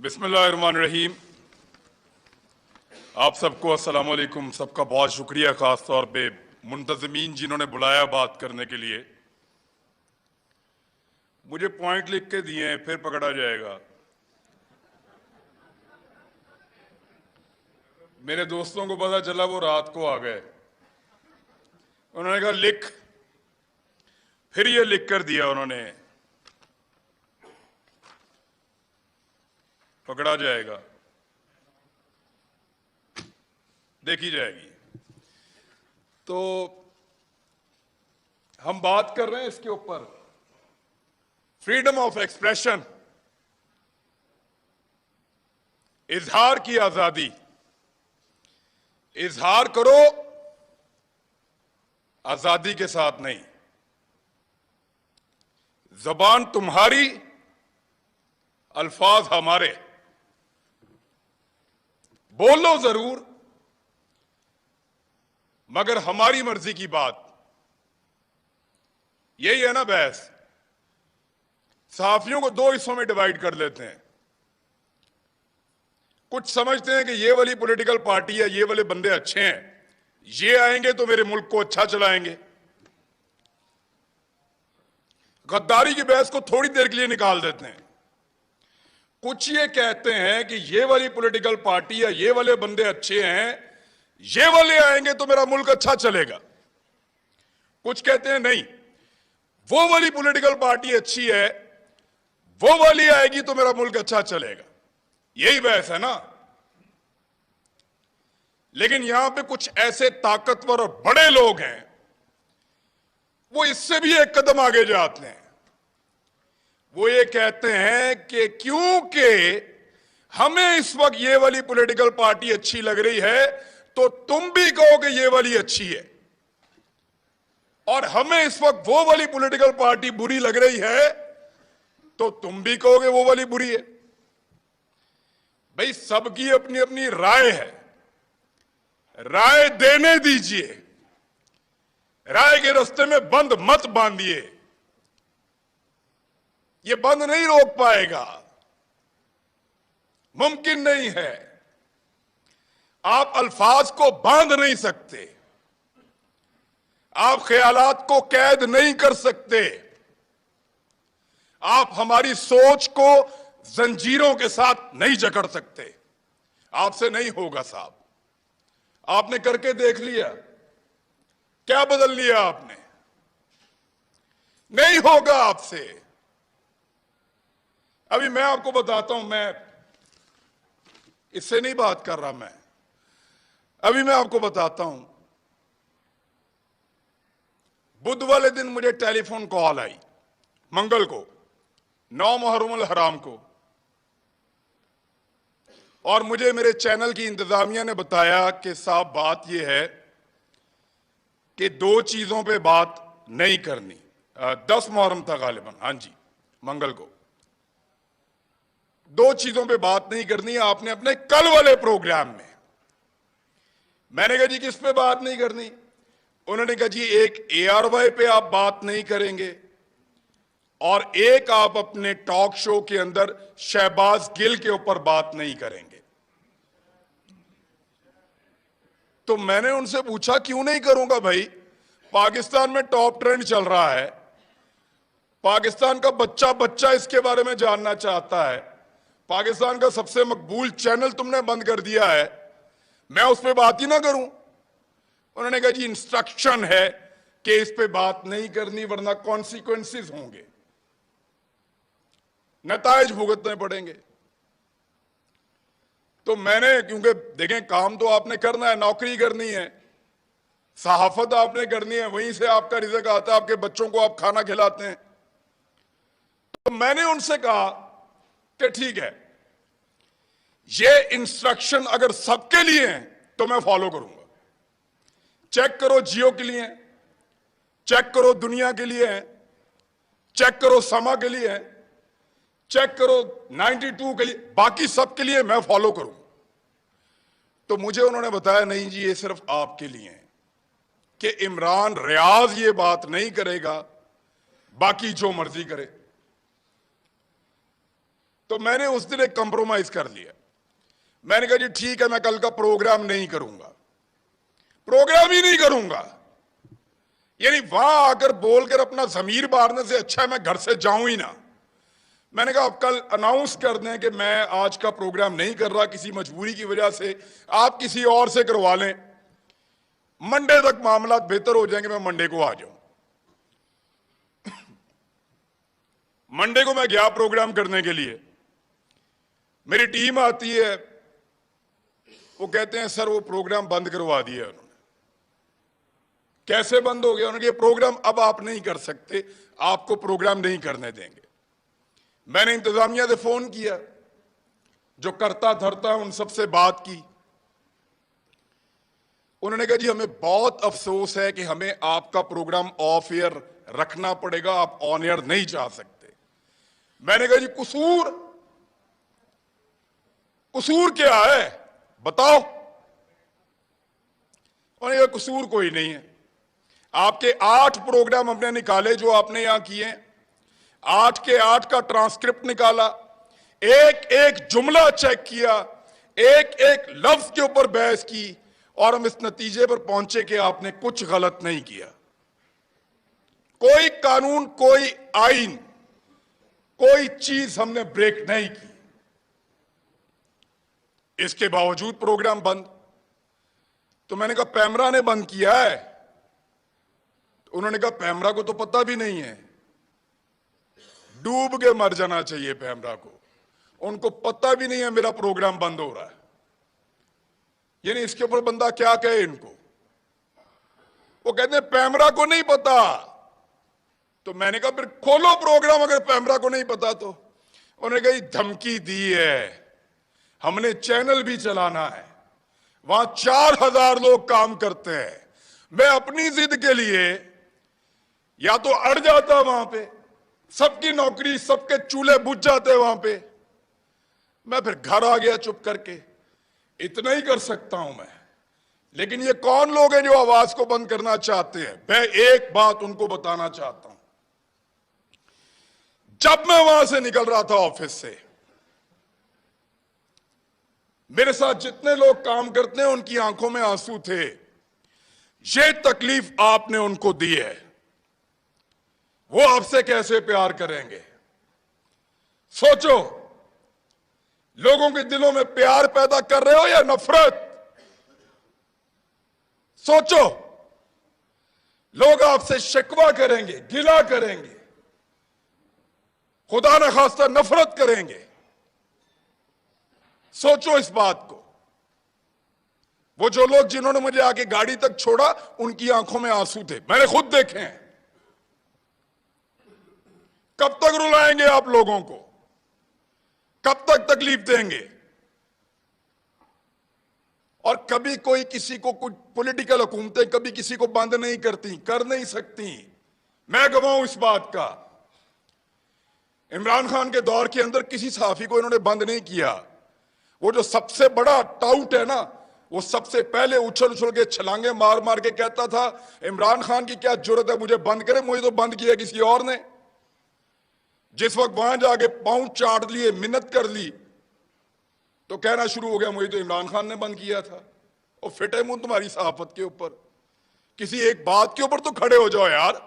बिस्मिल्लाहिर्रहमानिर्रहीम। आप सबको अस्सलाम वालेकुम। सबका बहुत शुक्रिया, खास तौर पे मुंतज़मीन जिन्होंने बुलाया बात करने के लिए। मुझे पॉइंट लिख के दिए हैं, फिर पकड़ा जाएगा। मेरे दोस्तों को पता चला, वो रात को आ गए। उन्होंने कहा लिख, फिर ये लिख कर दिया उन्होंने, पकड़ा जाएगा, देखी जाएगी। तो हम बात कर रहे हैं इसके ऊपर, फ्रीडम ऑफ एक्सप्रेशन, इजहार की आजादी। इजहार करो, आजादी के साथ नहीं। जबान तुम्हारी, अल्फाज हमारे। बोलो जरूर, मगर हमारी मर्जी की बात। यही है ना बहस। सहाफियों को दो हिस्सों में डिवाइड कर लेते हैं। कुछ समझते हैं कि ये वाली पॉलिटिकल पार्टी है, ये वाले बंदे अच्छे हैं, ये आएंगे तो मेरे मुल्क को अच्छा चलाएंगे। गद्दारी की बहस को थोड़ी देर के लिए निकाल देते हैं। कुछ ये कहते हैं कि ये वाली पॉलिटिकल पार्टी या ये वाले बंदे अच्छे हैं, ये वाले आएंगे तो मेरा मुल्क अच्छा चलेगा। कुछ कहते हैं नहीं, वो वाली पॉलिटिकल पार्टी अच्छी है, वो वाली आएगी तो मेरा मुल्क अच्छा चलेगा। यही बहस है ना। लेकिन यहां पे कुछ ऐसे ताकतवर और बड़े लोग हैं, वो इससे भी एक कदम आगे जाते हैं। वो ये कहते हैं कि क्योंकि हमें इस वक्त ये वाली पॉलिटिकल पार्टी अच्छी लग रही है, तो तुम भी कहो कि ये वाली अच्छी है, और हमें इस वक्त वो वाली पॉलिटिकल पार्टी बुरी लग रही है, तो तुम भी कहोगे वो वाली बुरी है। भाई, सबकी अपनी अपनी राय है, राय देने दीजिए। राय के रास्ते में बंद मत बांधिए, ये बंद नहीं रोक पाएगा, मुमकिन नहीं है। आप अल्फाज को बांध नहीं सकते, आप ख्यालात को कैद नहीं कर सकते, आप हमारी सोच को जंजीरों के साथ नहीं जकड़ सकते। आपसे नहीं होगा साहब। आपने करके देख लिया, क्या बदल लिया आपने? नहीं होगा आपसे। अभी मैं आपको बताता हूं, मैं इससे नहीं बात कर रहा, अभी मैं आपको बताता हूं। बुध वाले दिन मुझे टेलीफोन कॉल आई, मंगल को, 9 मुहर्रम हराम को, और मुझे मेरे चैनल की इंतजामिया ने बताया कि साहब बात यह है कि 2 चीजों पे बात नहीं करनी। 10 मुहर्रम था गालिबन, हां जी, मंगल को 2 चीजों पे बात नहीं करनी आपने अपने कल वाले प्रोग्राम में। मैंने कहा जी किस पे बात नहीं करनी? उन्होंने कहा जी एक ARY पे आप बात नहीं करेंगे, और एक आप अपने टॉक शो के अंदर शहबाज गिल के ऊपर बात नहीं करेंगे। तो मैंने उनसे पूछा क्यों नहीं करूंगा भाई? पाकिस्तान में टॉप ट्रेंड चल रहा है, पाकिस्तान का बच्चा बच्चा इसके बारे में जानना चाहता है, पाकिस्तान का सबसे मकबूल चैनल तुमने बंद कर दिया है, मैं उस पर बात ही ना करूं? उन्होंने कहा जी इंस्ट्रक्शन है कि इस पे बात नहीं करनी, वरना कॉन्सिक्वेंसेस होंगे, नतायज भुगतने पड़ेंगे। तो मैंने, क्योंकि देखें काम तो आपने करना है, नौकरी करनी है, सहाफत आपने करनी है, वहीं से आपका रिज़्क आता है, आपके बच्चों को आप खाना खिलाते हैं। तो मैंने उनसे कहा कि ठीक है, ये इंस्ट्रक्शन अगर सबके लिए हैं तो मैं फॉलो करूंगा। चेक करो जियो के लिए, चेक करो दुनिया के लिए है, चेक करो समा के लिए है, चेक करो 92 के लिए, बाकी सबके लिए मैं फॉलो करूं। तो मुझे उन्होंने बताया नहीं जी, ये सिर्फ आपके लिए है, कि इमरान रियाज ये बात नहीं करेगा, बाकी जो मर्जी करे। तो मैंने उस दिन एक कंप्रोमाइज कर लिया। मैंने कहा जी ठीक है, मैं कल का प्रोग्राम नहीं करूंगा, प्रोग्राम ही नहीं करूंगा। यानी वहां आकर बोलकर अपना जमीर मारने से अच्छा है मैं घर से जाऊं ही ना। मैंने कहा आप कल अनाउंस कर दें कि मैं आज का प्रोग्राम नहीं कर रहा, किसी मजबूरी की वजह से, आप किसी और से करवा लें, मंडे तक मामला बेहतर हो जाएंगे, मैं मंडे को आ जाऊं। मंडे को मैं गया प्रोग्राम करने के लिए, मेरी टीम आती है, वो कहते हैं सर वो प्रोग्राम बंद करवा दिया उन्होंने। कैसे बंद हो गया? उन्होंने कहा प्रोग्राम अब आप नहीं कर सकते, आपको प्रोग्राम नहीं करने देंगे। मैंने इंतजामिया से फोन किया, जो करता धरता उन सबसे बात की। उन्होंने कहा जी हमें बहुत अफसोस है कि हमें आपका प्रोग्राम ऑफ एयर रखना पड़ेगा, आप ऑन एयर नहीं जा सकते। मैंने कहा जी कसूर क्या है बताओ? उन्होंने कहा कसूर कोई नहीं है, आपके 8 प्रोग्राम हमने निकाले जो आपने यहां किए, 8 के 8 का ट्रांसक्रिप्ट निकाला, एक एक जुमला चेक किया, एक एक लफ्ज के ऊपर बहस की, और हम इस नतीजे पर पहुंचे कि आपने कुछ गलत नहीं किया। कोई कानून, कोई आइन, कोई चीज हमने ब्रेक नहीं की। इसके बावजूद प्रोग्राम बंद। तो मैंने कहा पैमरा ने बंद किया है? तो उन्होंने कहा पैमरा को तो पता भी नहीं है, डूब के मर जाना चाहिए पैमरा को, उनको पता भी नहीं है मेरा प्रोग्राम बंद हो रहा है। यानी इसके ऊपर बंदा क्या कहे इनको? वो कहते हैं पैमरा को नहीं पता। तो मैंने कहा फिर खोलो प्रोग्राम अगर पैमरा को नहीं पता तो। उन्होंने कहा धमकी दी है, हमने चैनल भी चलाना है, वहां 4000 लोग काम करते हैं। मैं अपनी जिद के लिए या तो अड़ जाता वहां पे, सबकी नौकरी, सबके चूल्हे बुझ जाते वहां पे, मैं फिर घर आ गया चुप करके। इतना ही कर सकता हूं मैं। लेकिन ये कौन लोग हैं जो आवाज को बंद करना चाहते हैं? मैं एक बात उनको बताना चाहता हूं। जब मैं वहां से निकल रहा था ऑफिस से, मेरे साथ जितने लोग काम करते हैं उनकी आंखों में आंसू थे। ये तकलीफ आपने उनको दी है, वो आपसे कैसे प्यार करेंगे? सोचो, लोगों के दिलों में प्यार पैदा कर रहे हो या नफरत? सोचो, लोग आपसे शिकवा करेंगे, गिला करेंगे, खुदा न खास्ता नफरत करेंगे। सोचो इस बात को। वो जो लोग जिन्होंने मुझे आके गाड़ी तक छोड़ा, उनकी आंखों में आंसू थे, मैंने खुद देखे हैं। कब तक रुलाएंगे आप लोगों को? कब तक तकलीफ देंगे? और कभी कोई किसी को, कुछ पॉलिटिकल हुकूमतें कभी किसी को बंद नहीं करती, कर नहीं सकती। मैं गवाह इस बात का। इमरान खान के दौर के अंदर किसी सहाफी को इन्होंने बंद नहीं किया। वो जो सबसे बड़ा टाउट है ना, वो सबसे पहले उछल उछल के छलांगे मार मार के कहता था इमरान खान की क्या जरूरत है मुझे बंद करे, मुझे तो बंद किया किसी और ने। जिस वक्त वहां जाके पांव चाट लिए, मिन्नत कर ली, तो कहना शुरू हो गया मुझे तो इमरान खान ने बंद किया था। और फिटे मुंह तुम्हारी सहाफत के ऊपर। किसी एक बात के ऊपर तो खड़े हो जाओ यार।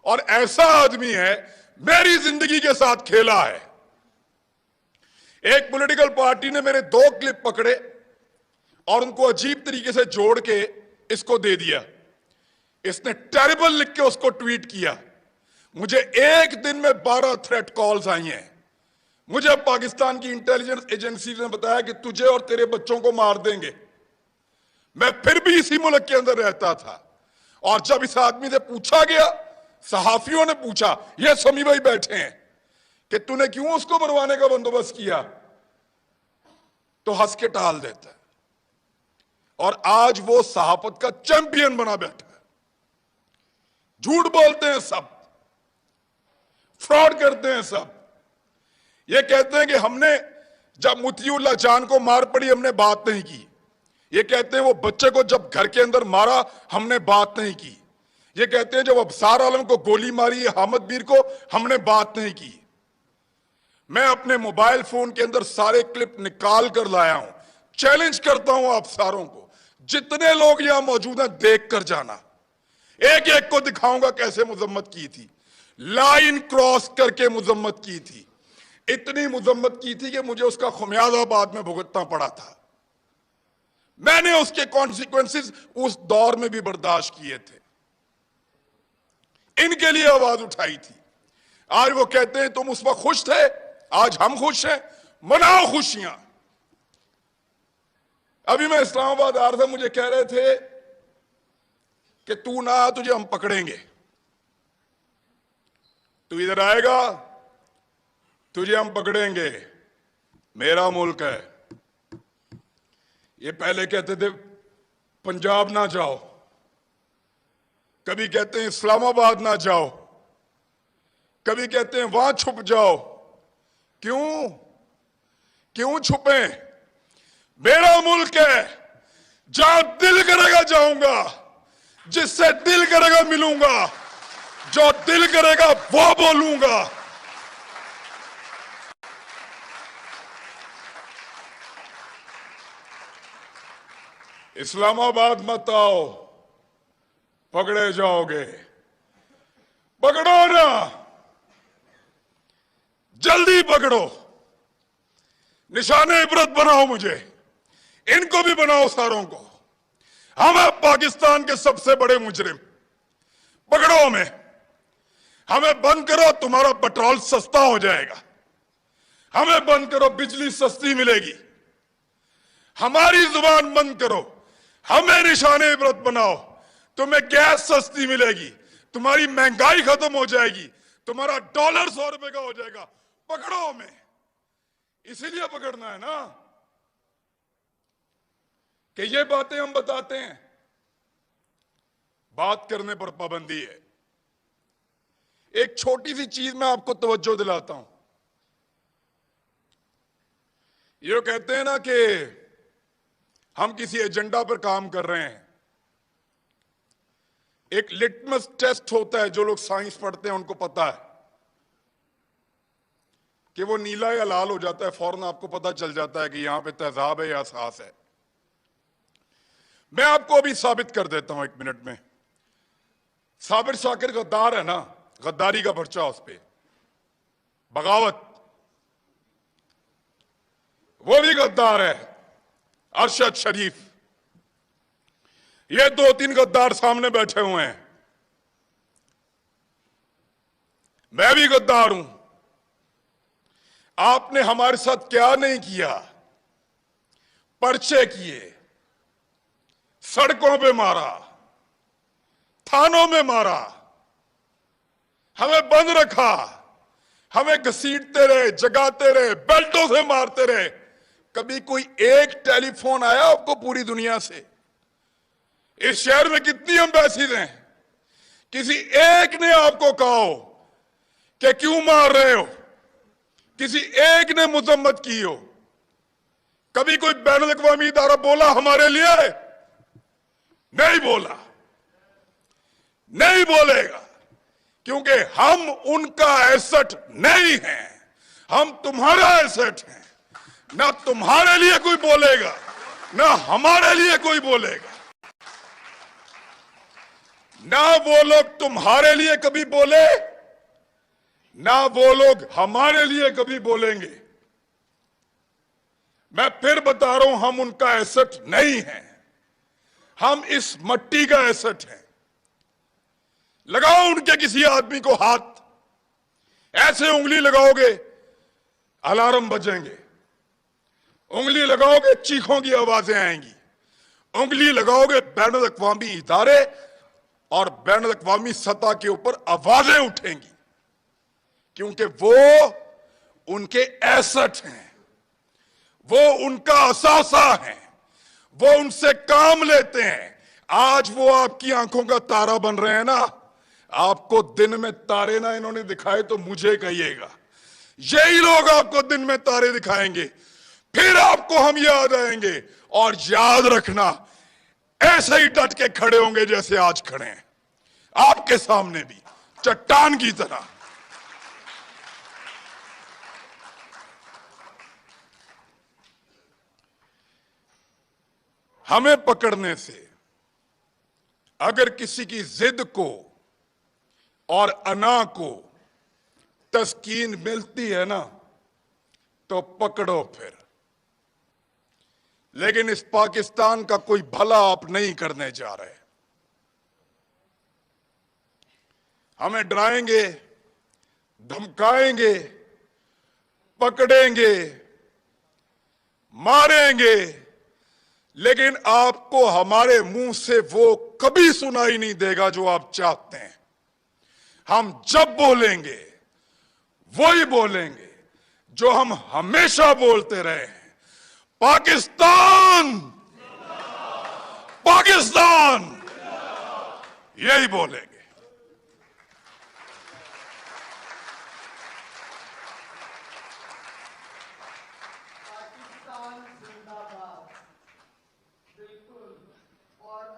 और ऐसा आदमी है, मेरी जिंदगी के साथ खेला है। एक पॉलिटिकल पार्टी ने मेरे 2 क्लिप पकड़े और उनको अजीब तरीके से जोड़ के इसको दे दिया। इसने टेरिबल लिख के उसको ट्वीट किया। मुझे एक दिन में 12 थ्रेट कॉल्स आई हैं। मुझे पाकिस्तान की इंटेलिजेंस एजेंसी ने बताया कि तुझे और तेरे बच्चों को मार देंगे। मैं फिर भी इसी मुल्क के अंदर रहता था। और जब इस आदमी से पूछा गया, सहाफियों ने पूछा, ये समी भाई बैठे हैं, कि तूने क्यों उसको मरवाने का बंदोबस्त किया, तो हंस के टाल देता है। और आज वो सहाफत का चैंपियन बना बैठा है। झूठ बोलते हैं सब, फ्रॉड करते हैं सब। ये कहते हैं कि हमने जब मुतीउल्लाह जान को मार पड़ी हमने बात नहीं की। ये कहते हैं वो बच्चे को जब घर के अंदर मारा हमने बात नहीं की। ये कहते हैं जब अबसार आलम को गोली मारी हामिद मीर को हमने बात नहीं की। मैं अपने मोबाइल फोन के अंदर सारे क्लिप निकाल कर लाया हूं। चैलेंज करता हूं आप सारों को, जितने लोग यहां मौजूद हैं देख कर जाना, एक एक को दिखाऊंगा कैसे मुजम्मत की थी, लाइन क्रॉस करके मुजम्मत की थी। इतनी मुजम्मत की थी कि मुझे उसका खुमियाजा बाद में भुगतना पड़ा था। मैंने उसके कॉन्सिक्वेंसेस उस दौर में भी बर्दाश्त किए थे, इनके लिए आवाज उठाई थी। आज वो कहते हैं तुम उस वक्त खुश थे, आज हम खुश हैं, मनाओ खुशियां। अभी मैं इस्लामाबाद आ रहा था, मुझे कह रहे थे कि तू ना आ, तुझे हम पकड़ेंगे, तू इधर आएगा तुझे हम पकड़ेंगे, मेरा मुल्क है। ये पहले कहते थे पंजाब ना जाओ, कभी कहते हैं इस्लामाबाद ना जाओ, कभी कहते हैं वहां छुप जाओ। क्यों क्यों छुपे? मेरा मुल्क है, जहां दिल करेगा जाऊंगा, जिससे दिल करेगा मिलूंगा, जो दिल करेगा वो बोलूंगा। इस्लामाबाद मत आओ, पकड़े जाओगे। पकड़ो ना, जल्दी पकड़ो, निशाने इबरत बनाओ, मुझे इनको भी बनाओ, सारों को। हम हैं पाकिस्तान के सबसे बड़े मुजरिम, पकड़ो हमें बंद करो, तुम्हारा पेट्रोल सस्ता हो जाएगा। हमें बंद करो, बिजली सस्ती मिलेगी। हमारी जुबान बंद करो, हमें निशाने इबरत बनाओ, तुम्हें गैस सस्ती मिलेगी, तुम्हारी महंगाई खत्म हो जाएगी, तुम्हारा डॉलर 100 रुपए का हो जाएगा। पकड़ो हमें, इसीलिए पकड़ना है ना कि ये बातें हम बताते हैं। बात करने पर पाबंदी है। एक छोटी सी चीज मैं आपको तवज्जो दिलाता हूं। ये कहते हैं ना कि हम किसी एजेंडा पर काम कर रहे हैं। एक लिटमस टेस्ट होता है, जो लोग साइंस पढ़ते हैं उनको पता है कि वो नीला या लाल हो जाता है, फौरन आपको पता चल जाता है कि यहां पे तेजाब है या एहसास है। मैं आपको अभी साबित कर देता हूं 1 मिनट में। साबिर शाकिर गद्दार है ना, गद्दारी का पर्चा उस पे, बगावत, वो भी गद्दार है। अरशद शरीफ, ये 2-3 गद्दार सामने बैठे हुए हैं। मैं भी गद्दार हूं। आपने हमारे साथ क्या नहीं किया? पर्चे किए, सड़कों पे मारा, थानों में मारा, हमें बंद रखा, हमें घसीटते रहे, जगाते रहे, बेल्टों से मारते रहे। कभी कोई एक टेलीफोन आया आपको पूरी दुनिया से? इस शहर में कितनी एम्बेसीज हैं, किसी एक ने आपको कहा हो कि क्यों मार रहे हो? किसी एक ने मुजम्मत की हो? कभी कोई बैनुल अक़वामी इदारा बोला हमारे लिए? नहीं बोला, नहीं बोलेगा, क्योंकि हम उनका एसेट नहीं हैं, हम तुम्हारा एसेट हैं। ना तुम्हारे लिए कोई बोलेगा, ना हमारे लिए कोई बोलेगा। ना वो लोग तुम्हारे लिए कभी बोले, ना वो लोग हमारे लिए कभी बोलेंगे। मैं फिर बता रहा हूं, हम उनका एसेट नहीं हैं, हम इस मट्टी का एसेट हैं। लगाओ उनके किसी आदमी को हाथ, ऐसे उंगली लगाओगे अलार्म बजेंगे, उंगली लगाओगे चीखों की आवाजें आएंगी, उंगली लगाओगे बैनुल अक़वामी इदारे और बैनुल अक़वामी सतह के ऊपर आवाजें उठेंगी, क्योंकि वो उनके एसेट हैं, वो उनका असासा है, वो उनसे काम लेते हैं। आज वो आपकी आंखों का तारा बन रहे हैं ना। आपको दिन में तारे ना इन्होंने दिखाए तो मुझे कहिएगा, यही लोग आपको दिन में तारे दिखाएंगे, फिर आपको हम याद आएंगे। और याद रखना, ऐसे ही डट के खड़े होंगे जैसे आज खड़े हैं, आपके सामने भी चट्टान की तरह। हमें पकड़ने से अगर किसी की जिद को और अना को तस्कीन मिलती है ना, तो पकड़ो फिर। लेकिन इस पाकिस्तान का कोई भला आप नहीं करने जा रहे। हमें डराएंगे, धमकाएंगे, पकड़ेंगे, मारेंगे, लेकिन आपको हमारे मुंह से वो कभी सुनाई नहीं देगा जो आप चाहते हैं। हम जब बोलेंगे वही बोलेंगे जो हम हमेशा बोलते रहे हैं, पाकिस्तान पाकिस्तान, यही बोलेंगे।